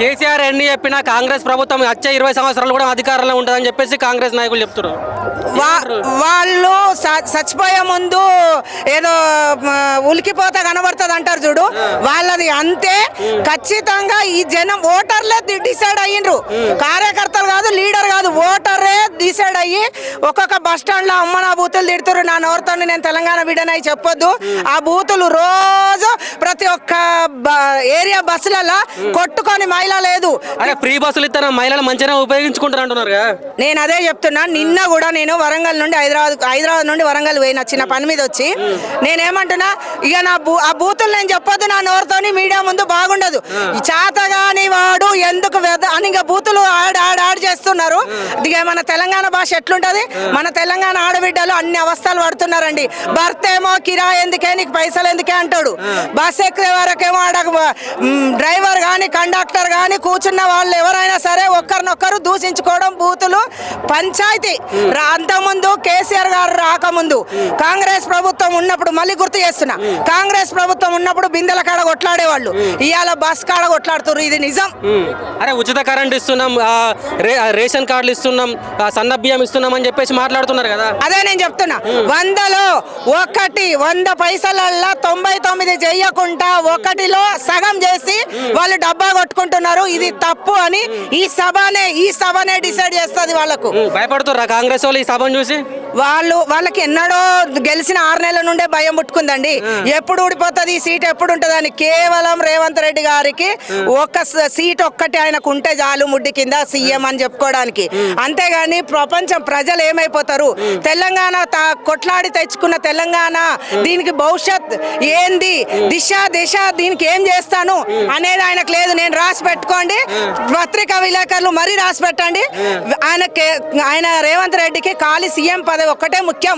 కేసీఆర్ ఎన్ని చెప్పినా కాంగ్రెస్ ప్రభుత్వం వచ్చే 20 సంవత్సరాలు కూడా అధికారంలో ఉంటుందని చెప్పేసి కాంగ్రెస్ నాయకులు చెప్తున్నారు. వాళ్ళు చచ్చిపోయే ముందు ఏదో ఉలికిపోతా కనబడుతుంది అంటారు చూడు, వాళ్ళది అంతే. ఖచ్చితంగా ఈ జనం ఓటర్లే డిసైడ్ అయ్యిండ్రు, కార్యకర్తలు కాదు, లీడర్ కాదు, ఓటరే డిసైడ్ అయ్యి ఒక్కొక్క బస్ స్టాండ్ లో అమ్మ నా బూతులు తిడుతున్నారు. నా నోరుతో నేను తెలంగాణ బిడ్డనై చెప్పొద్దు. ఆ బూతులు రోజు ప్రతి ఒక్క ఏరియా బస్సులలో కొట్టుకొని మహిళ లేదు. అరే ఫ్రీ బస్సులు ఇస్తారా, మహిళలు మంచిగా ఉపయోగించుకుంటారు అంటున్నారు. నేను అదే చెప్తున్నా. నిన్న కూడా నేను వరంగల్ నుండి హైదరాబాద్ నుండి వరంగల్ పోయిన చిన్న పని మీద వచ్చి నేనేమంటున్నా, ఇక ఆ బూతులు నేను చెప్పొద్దు నా నోరుతోని మీడియా ముందు, బాగుండదు. చాతగాని వాడు ఎందుకు అని ఇక బూతులు ఆడ్ చేస్తున్నారు. ఇక మన తెలంగాణ భాష ఎట్లుంటది, మన తెలంగాణ ఆడబిడ్డలు అన్ని అవస్థలు పడుతున్నారండి. భర్త ఏమో కిరాయి ఎందుకే, నీకు పైసలు ఎందుకే అంటాడు. బస్ ఎక్కే వరకేమో ఆడ డ్రైవర్ కానీ కండక్టర్ కానీ కూర్చున్న వాళ్ళు ఎవరైనా సరే ఒక్కరినొక్కరు దూషించుకోవడం, బూతులు, పంచాయతీ. అంతకుముందు కేసీఆర్ గారు రాకముందు కాంగ్రెస్ ప్రభుత్వం ఉన్నప్పుడు, మళ్ళీ గుర్తు చేస్తున్నా, కాంగ్రెస్ ప్రభుత్వం ఉన్నప్పుడు బిందెల కాడ కొట్లాడేవాళ్ళు, ఇవాళ బస్ కాడ కొట్లాడుతున్నారు. ఇది నిజం. అరే ఉచిత కరెంట్ ఇస్తున్నాం, రేషన్ కార్డులు ఇస్తున్నాం, సన్న బియ్యం ఇస్తున్నాం అని చెప్పేసి మాట్లాడుతున్నారు కదా. అదే నేను చెప్తున్నా, 100లో 100 పైసలల్లా 99 చెయ్యకుండా 1లో సగం చేసి వాళ్ళు డబ్బా కొట్టుకుంటున్నారు. ఇది తప్పు అని ఈ సభనే డిసైడ్ చేస్తుంది. వాళ్ళకు భయపడుతుర్రా కాంగ్రెస్ వాళ్ళు ఈ సభను చూసి? వాళ్ళకి ఎన్నడో గెలిచిన 6 నెలల నుండే భయం పుట్టుకుందండి. ఎప్పుడు ఊడిపోతుంది ఈ సీట్, ఎప్పుడు ఉంటుంది అని. కేవలం రేవంత్ రెడ్డి గారికి ఒక సీట్ ఒక్కటి ఆయనకు ఉంటే చాలు, ముడ్డి కింద సీఎం అని చెప్పుకోవడానికి. అంతేగాని ప్రపంచం ప్రజలు ఏమైపోతారు, తెలంగాణ కొట్లాడి తెచ్చుకున్న తెలంగాణ, దీనికి భవిష్యత్ ఏంది, దిశ దీనికి ఏం చేస్తాను అనేది ఆయనకు లేదు. నేను రాసి పెట్టుకోండి, పత్రికా విలేకరులు మరీ రాసి పెట్టండి. ఆయన రేవంత్ రెడ్డికి ఖాళీ సీఎం పదవి ఒక్కటే ముఖ్యం.